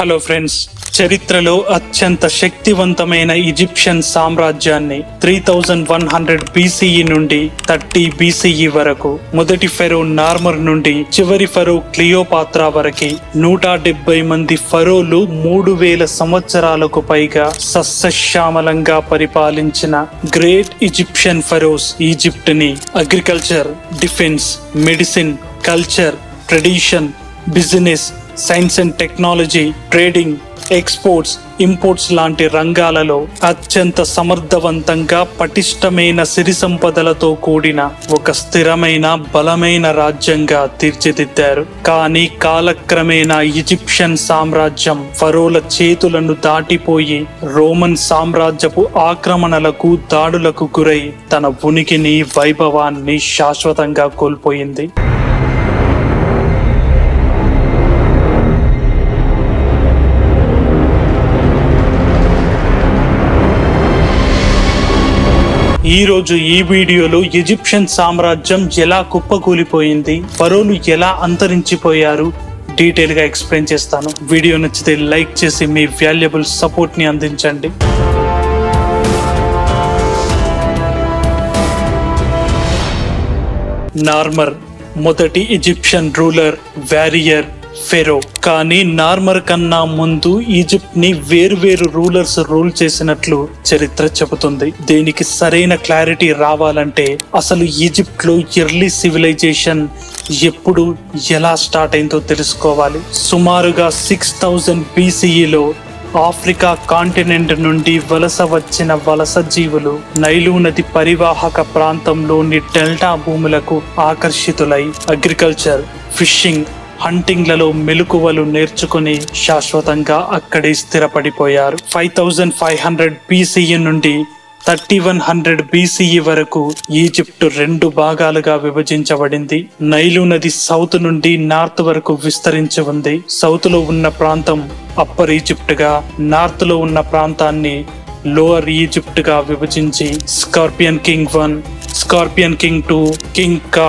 Hello friends, చరిత్రలో అత్యంత శక్తివంతమైన ఈజిప్షియన్ సామ్రాజ్యాన్ని 3100 BCE నుండి 30 BCE వరకు మొదటి ఫెరో నార్మర్ నుండి చివరి ఫెరో క్లియోపాత్రా వరకు 170 మంది ఫరోలు 3000 సంవత్సరాలకు పైగా సస్యశ్యామలంగా పరిపాలించిన గ్రేట్ ఈజిప్షియన్ ఫెరోస్ ఈజిప్ట్ ని agriculture, defence, medicine, culture, tradition, business, science and technology, trading, exports, imports లాంటి రంగాలలో అత్యంత సమర్థవంతంగా పటిష్టమైన సిరి సంపదలతో కూడిన ఒక స్థిరమైన బలమైన రాజ్యంగా తీర్చిదిద్దారు. కానీ కాలక్రమేణా ఈజిప్షియన్ సామ్రాజ్యం ఫరోల చేతులను దాటిపోయి రోమన్ సామ్రాజ్యపు ఆక్రమణలకు, దాడులకు గురై తన ఉనికిని, వైభవాన్ని శాశ్వతంగా కోల్పోయింది. ఈ రోజు ఈ వీడియోలో ఈజిప్షియన్ సామ్రాజ్యం ఎలా కుప్పకూలిపోయింది, ఫరోలు ఎలా అంతరించిపోయారు డీటెయిల్ గా ఎక్స్ప్లెయిన్ చేస్తాను. వీడియో నచ్చితే లైక్ చేసి మీ వాల్యుబుల్ సపోర్ట్ ని అందించండి. నార్మర్ మొదటి ఈజిప్షియన్ రూలర్, వారియర్, ఫెరో. కానీ నార్మర్ కన్నా ముందు ఈజిప్ట్ ని వేరు రూలర్స్ రూల్ చేసినట్లు చరిత్ర చెబుతుంది. దీనికి సరైన క్లారిటీ రావాలంటే అసలు ఈజిప్ట్ లో ఎర్లీ సివిలైజేషన్ ఎప్పుడు, ఎలా స్టార్ట్ అయిందో తెలుసుకోవాలి. సుమారుగా 6000 BCEలో ఆఫ్రికా కాంటినెంట్ నుండి వలస వచ్చిన వలస జీవులు నైలు నది పరివాహక ప్రాంతంలోని డెల్టా భూములకు ఆకర్షితులై అగ్రికల్చర్, ఫిషింగ్, హంటింగ్లలో మెలకువలు నేర్చుకుని శాశ్వతంగా అక్కడే స్థిరపడిపోయారు. 5500 BCE నుండి 3100 BCE వరకు ఈజిప్ట్ 2 భాగాలుగా విభజించబడింది. నైలు నది సౌత్ నుండి నార్త్ వరకు విస్తరించి ఉంది. సౌత్ లో ఉన్న ప్రాంతం అప్పర్ ఈజిప్ట్ గా, నార్త్ లో ఉన్న ప్రాంతాన్ని లోవర్ ఈజిప్ట్ గా విభజించి scorpion king 1, scorpion king 2, king కా,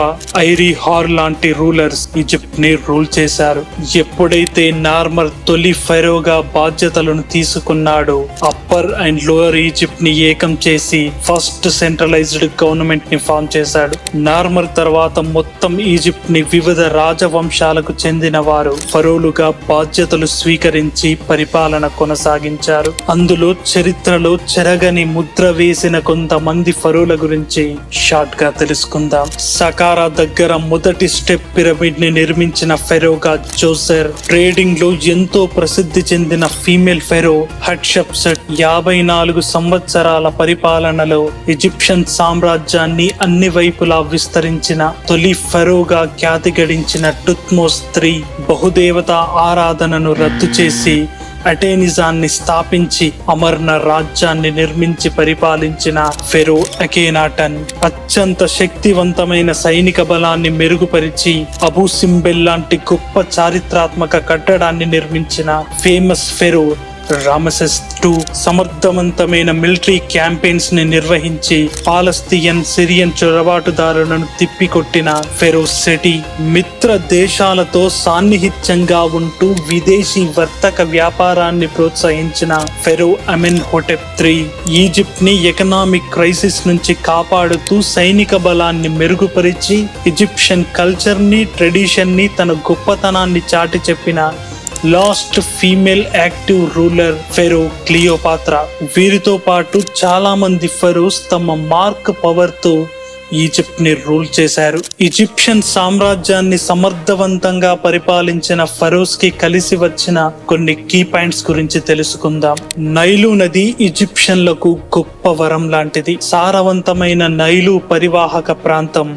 ఐరీ హార్ లాంటి రూలర్స్ ఈజిప్ట్ ని రూల్ చేశారు. ఎప్పుడైతే నార్మర్ తొలి ఫెరోగా బాధ్యతలను తీసుకున్నాడో అప్పర్ అండ్ లోవర్ ఈజిప్ట్ ని ఏకం చేసి ఫస్ట్ సెంట్రలైజ్డ్ గవర్నమెంట్ ని ఫామ్ చేశాడు. నార్మర్ తర్వాత మొత్తం ఈజిప్ట్ ని వివిధ రాజవంశాలకు చెందిన వారు ఫరోలుగా బాధ్యతలు స్వీకరించి పరిపాలన కొనసాగించారు. అందులో చరిత్రలో చెరగని ముద్ర వేసిన కొంతమంది ఫరోల గురించి షార్ట్ గా తెలుసుకుందాం. సకారా దగ్గర మొదటి స్టెప్ పిరమిడ్ ని నిర్మించిన ఫెరోగా జోసెర్, ట్రేడింగ్ లో ఎంతో ప్రసిద్ధి చెందిన ఫీమేల్ ఫెరో హట్షప్సట్, 54 సంవత్సరాల పరిపాలనలో ఈజిప్షియన్ సామ్రాజ్యాన్ని అన్ని వైపులా విస్తరించిన తొలి ఫెరోగా ఖ్యాతి గడించిన టుత్మోస్ III బహుదేవత ఆరాధనను రద్దు చేసి అటేనిజాన్ని స్థాపించి అమర్న రాజ్యాన్ని నిర్మించి పరిపాలించిన ఫెరో అఖేనాటన్, అత్యంత శక్తివంతమైన సైనిక బలాన్ని మెరుగుపరిచి అబూ సింబెల్ లాంటి గొప్ప చారిత్రాత్మక కట్టడాన్ని నిర్మించిన ఫేమస్ ఫెరో రామసెస్ II, సమర్థవంతమైన మిలిటరీ క్యాంపెయిన్స్ ని నిర్వహించి పాలస్తీన్, సిరియన్ చొరబాటుదారులను తిప్పికొట్టిన ఫెరో సెటి, మిత్ర దేశాలతో సాన్నిహిత్యంగా ఉంటూ విదేశీ వర్తక వ్యాపారాన్ని ప్రోత్సహించిన ఫెరో అమెన్హోటెప్ III, ఈజిప్ట్ ని ఎకనామిక్ క్రైసిస్ నుంచి కాపాడుతూ సైనిక బలాన్ని మెరుగుపరిచి ఈజిప్షియన్ కల్చర్ ని, ట్రెడిషన్ ని, తన గొప్పతనాన్ని చాటి చెప్పిన last female active ruler pharaoh Cleopatra. వీరితో పాటు చాలా మంది ఫెరోస్ తమ మార్క్ పవర్ తో ఈజిప్ట్ ని రూల్ చేశారు. ఈజిప్షియన్ సామ్రాజ్యాన్ని సమర్థవంతంగా పరిపాలించిన ఫరోస్ కి కలిసి వచ్చిన కొన్ని కీ పాయింట్స్ గురించి తెలుసుకుందాం. నైలు నది ఈజిప్షియన్లకు గొప్ప వరం లాంటిది. సారవంతమైన నైలు పరివాహక ప్రాంతం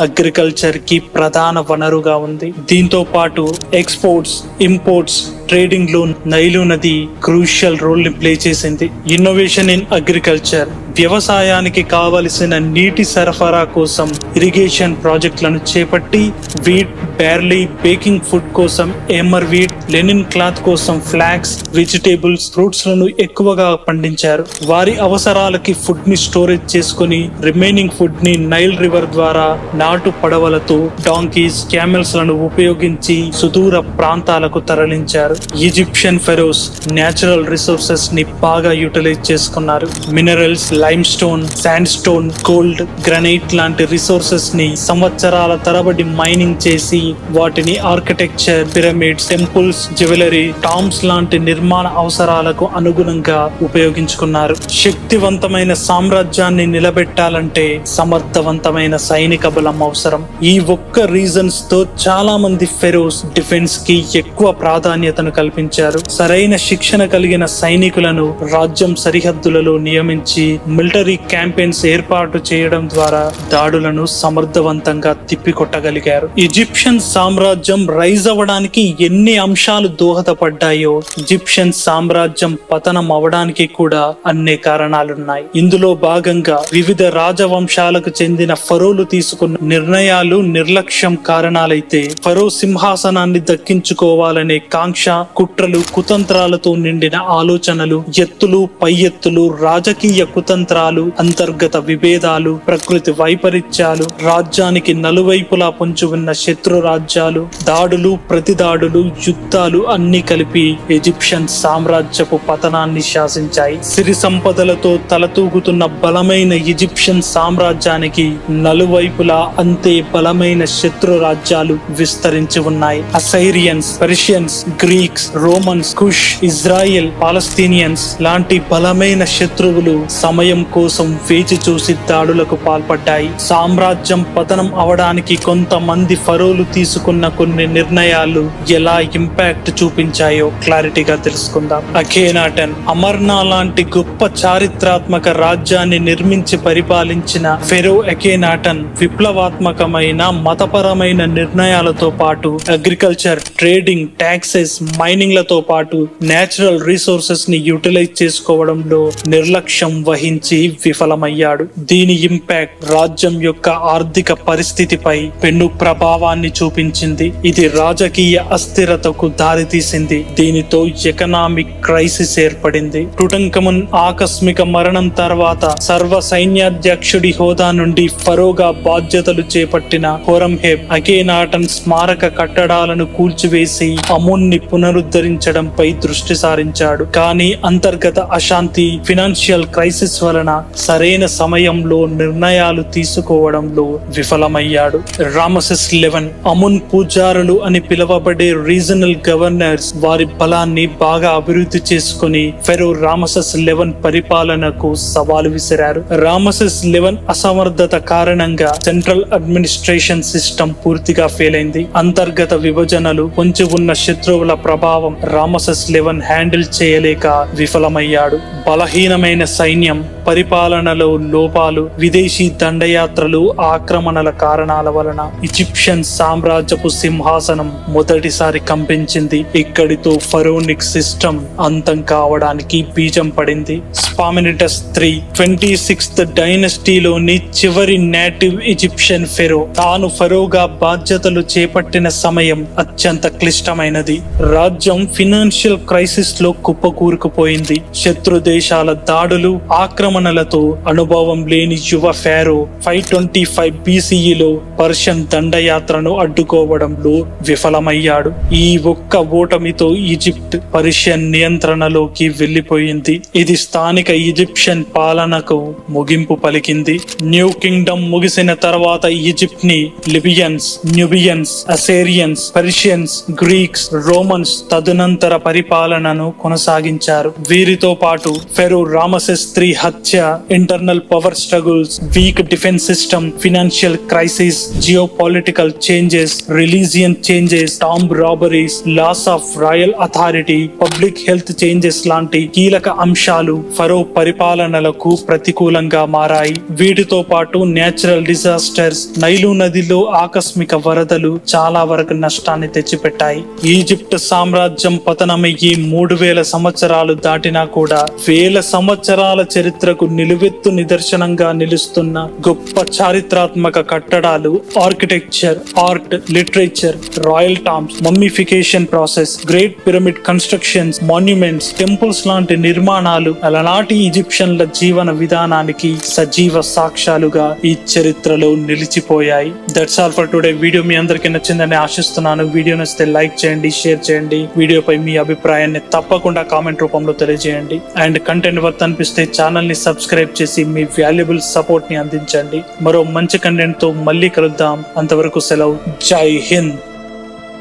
అగ్రికల్చర్ కి ప్రధాన వనరుగా ఉంది. దీంతో పాటు ఎక్స్పోర్ట్స్, ఇంపోర్ట్స్, ట్రేడింగ్ లో నైలు నది క్రూషియల్ రోల్ ని ప్లే చేసింది. ఇన్నోవేషన్ ఇన్ అగ్రికల్చర్, వ్యవసాయానికి కావలసిన నీటి సరఫరా కోసం ఇరిగేషన్ ప్రాజెక్టులను చేపట్టి వీట్, బార్లీ, బేకింగ్ ఫుడ్ కోసం ఎమర్ వీట్, లెనిన్ క్లాత్ కోసం ఫ్లాక్స్, వెజిటేబుల్స్, ఫ్రూట్స్ లను ఎక్కువగా పండించారు. వారి అవసరాలకి ఫుడ్ ని స్టోరేజ్ చేసుకుని రిమైనింగ్ ఫుడ్ ని నైల్ రివర్ ద్వారా నాటు పడవలతో డాంకీస్, క్యామెల్స్ లను ఉపయోగించి సుదూర ప్రాంతాలకు తరలించారు. ఈజిప్షియన్ ఫెరోస్ నేచురల్ రిసోర్సెస్ ని బాగా యూటిలైజ్ చేసుకున్నారు. Minerals, lime stone, sand stone, gold, granite లాంటి రిసోర్సెస్ ని సంవత్సరాల తరబడి మైనింగ్ చేసి వాటిని ఆర్కిటెక్చర్, పిరమిడ్స్, టెంపుల్స్, జ్యువెలరీ, టాంబ్స్ లాంటి నిర్మాణ అవసరాలకు అనుగుణంగా ఉపయోగించుకున్నారు. శక్తివంతమైన సామ్రాజ్యాన్ని నిలబెట్టాలంటే సమర్థవంతమైన సైనిక బలం అవసరం. ఈ ఒక్క రీజన్స్ తో చాలా మంది ఫెరోస్ డిఫెన్స్ కి ఎక్కువ ప్రాధాన్యతను కల్పించారు. సరైన శిక్షణ కలిగిన సైనికులను రాజ్యం సరిహద్దులలో నియమించి మిలిటరీ క్యాంపెయిన్స్ ఏర్పాటు చేయడం ద్వారా దాడులను సమర్థవంతంగా తిప్పికొట్టగలిగారు. ఈజిప్షియన్ సామ్రాజ్యం రైజ్ అవ్వడానికి ఎన్ని అంశాలు దోహదపడ్డాయో ఈజిప్షియన్ సామ్రాజ్యం పతనం అవడానికి కూడా అన్ని కారణాలున్నాయి. ఇందులో భాగంగా వివిధ రాజవంశాలకు చెందిన ఫరోలు తీసుకున్న నిర్ణయాలు, నిర్లక్ష్యం కారణాలైతే ఫరో సింహాసనాన్ని దక్కించుకోవాలనే కాంక్ష, కుట్రలు, కుతంత్రాలతో నిండిన ఆలోచనలు, ఎత్తులు, పై ఎత్తులు, రాజకీయ కుతంత్రాలు, అంతర్గత విభేదాలు, ప్రకృతి వైపరీత్యాలు, రాజ్యానికి నలువైపులా పొంచి ఉన్న శత్రు రాజ్యాలు, దాడులు, ప్రతిదాడులు, యుద్ధాలు అన్ని కలిపి ఈజిప్షియన్ సామ్రాజ్యపు పతనాన్ని శాసించాయి. సిరి సంపదలతో తలతూగుతున్న బలమైన ఈజిప్షియన్ సామ్రాజ్యానికి నలువైపులా అంతే బలమైన శత్రు రాజ్యాలు విస్తరించి ఉన్నాయి. అసైరియన్స్, పర్షియన్స్, గ్రీక్స్, రోమన్స్, కుష్, ఇజ్రాయెల్, పాలస్తీనియన్స్ లాంటి బలమైన శత్రువులు సమయం కోసం వేచి చూసి దాడులకు పాల్పడ్డాయి. సామ్రాజ్యం పతనం అవడానికి కొంతమంది ఫరోలు తీసుకున్న కొన్ని నిర్ణయాలు ఎలా ఇంపాక్ట్ చూపించాయో క్లారిటీగా తెలుసుకుందాం. అఖేనాటన్, అమర్నా లాంటి గొప్ప చారిత్రాత్మక రాజ్యాన్ని నిర్మించి పరిపాలించిన ఫెరో అఖేనాటన్ విప్లవాత్మకమైన మతపరమైన నిర్ణయాలతో పాటు అగ్రికల్చర్, ట్రేడింగ్, టాక్సెస్, మైనింగ్ లతో పాటు నేచురల్ రిసోర్సెస్ ని యూటిలైజ్ చేసుకోవడంలో నిర్లక్ష్యం వహించి విఫలమయ్యాడు. దీని ఇంపాక్ట్ రాజ్యం యొక్క ఆర్థిక పరిస్థితిపై పెను ప్రభావాన్ని చూపించింది. ఇది రాజకీయ అస్థిరతకు దారితీసింది. దీనితో ఎకనామిక్ క్రైసిస్ ఏర్పడింది. టుటంఖమున్ ఆకస్మిక మరణం తర్వాత సర్వ సైన్యాధ్యక్షుడి హోదా నుండి ఫరోగా బాధ్యతలు చేపట్టిన హోరంహెబ్ అఖేనాటన్ స్మారక కట్టడాలను కూల్చివేసి అమున్ని పునరుద్ధరించడంపై దృష్టి సారించాడు. కానీ అంతర్గత అశాంతి, ఫినాన్షియల్ క్రైసిస్ వలన సరైన సమయంలో నిర్ణయాలు తీసుకోవడంలో విఫలమయ్యాడు. రామసెస్ 11 అమున్ పూజారులు అని పిలువబడే రీజనల్ గవర్నర్స్ వారి బలాన్ని బాగా అభివృద్ధి చేసుకుని ఫెరో రామసెస్ 11 పరిపాలనకు సవాలు విసిరారు. రామసెస్ 11 అసమర్థత కారణంగా సెంట్రల్ అడ్మినిస్ట్రేషన్ సిస్టమ్ పూర్తిగా ఫెయిల్ అయింది. అంతర్గత విభజనలు, పొంచి ఉన్న శత్రువుల ప్రభావం రామసెస్ 11 హ్యాండిల్ చేయలేక విఫలమయ్యాడు. బలహీనమైన సైన్యం, పరిపాలనలో లోపాలు, విదేశీ దండయాత్రలు, ఆక్రమణల కారణాల వలన ఈజిప్షియన్ సామ్రాజ్యపు సింహాసనం మొదటిసారి కంపించింది. ఇక్కడితో ఫరోనిక్ సిస్టమ్ అంతం కావడానికి బీజం పడింది. స్పామినిటస్ III 26th డైనస్టీలోని చివరి నేటివ్ ఈజిప్షియన్ ఫెరో తాను ఫరోగా బాధ్యతలు చేపట్టిన సమయం అత్యంత క్లిష్టమైనది. రాజ్యం ఫినాన్షియల్ క్రైసిస్ లో కుప్పకూరుకుపోయింది. శత్రు దేశాల దాడులు, ఆక్రమణలతో అనుభవం లేని యువ ఫెరో 525 BCEలో పర్షియన్ దండయాత్రను అడ్డుకోవడంలో విఫలమయ్యాడు. ఈ ఒక్క ఓటమితో ఈజిప్ట్ పర్షియన్ నియంత్రణలోకి వెళ్లిపోయింది. ఇది స్థానిక ఈజిప్షియన్ పాలనకు ముగింపు పలికింది. న్యూ కింగ్డమ్ ముగిసిన తర్వాత ఈజిప్ట్ ని Libyans, Nubians, Assyrians, Persians, Greeks, Romans తదనంతర పరిపాలనను కొనసాగించారు. వీరితో పాటు ఫెరో రామసెస్ III హత్య, internal power struggles, weak defence system, financial crisis, geopolitical changes, religion changes, tomb robberies, loss of royal authority, public health changes లాంటి కీలక అంశాలు ఫరో పరిపాలనలకు ప్రతికూలంగా మారాయి. వీటితో పాటు నేచురల్ డిజాస్టర్స్, నైలు నదిలో ఆకస్మిక వరదలు చాలా వరకు నష్టాన్ని తెచ్చిపెట్టాయి. ఈజిప్ట్ సామ్రాజ్యం పతనమయ్యి 3000 సంవత్సరాలు దాటినా కూడా వేల సంవత్సరాల చరిత్ర చరిత్రకు నిలువెత్తు నిదర్శనంగా నిలుస్తున్న గొప్ప చారిత్రాత్మక కట్టడాలు, architecture, art, literature, royal tombs, mummification process, great pyramid constructions, monuments, temples లాంటి నిర్మాణాలు అలనాటి ఈజిప్షియన్ల జీవన విధానానికి సజీవ సాక్ష్యాలుగా ఈ చరిత్రలో నిలిచిపోయాయి. That's all for today. Video మీ అందరికీ నచ్చిందని ఆశిస్తున్నాను. వీడియో నచ్చితే లైక్ చేయండి, షేర్ చేయండి. వీడియోపై మీ అభిప్రాయాన్ని తప్పకుండా కామెంట్ రూపంలో తెలియజేయండి. అండ్ కంటెంట్ వర్త్ అనిపిస్తే ఛానల్ ని సబ్స్క్రైబ్ చేసి మీ వాల్యుబుల్ సపోర్ట్ ని అందించండి. మరో మంచి కంటెంట్ తో మళ్ళీ కలుద్దాం. అంతవరకు సెలవు. జై హింద్.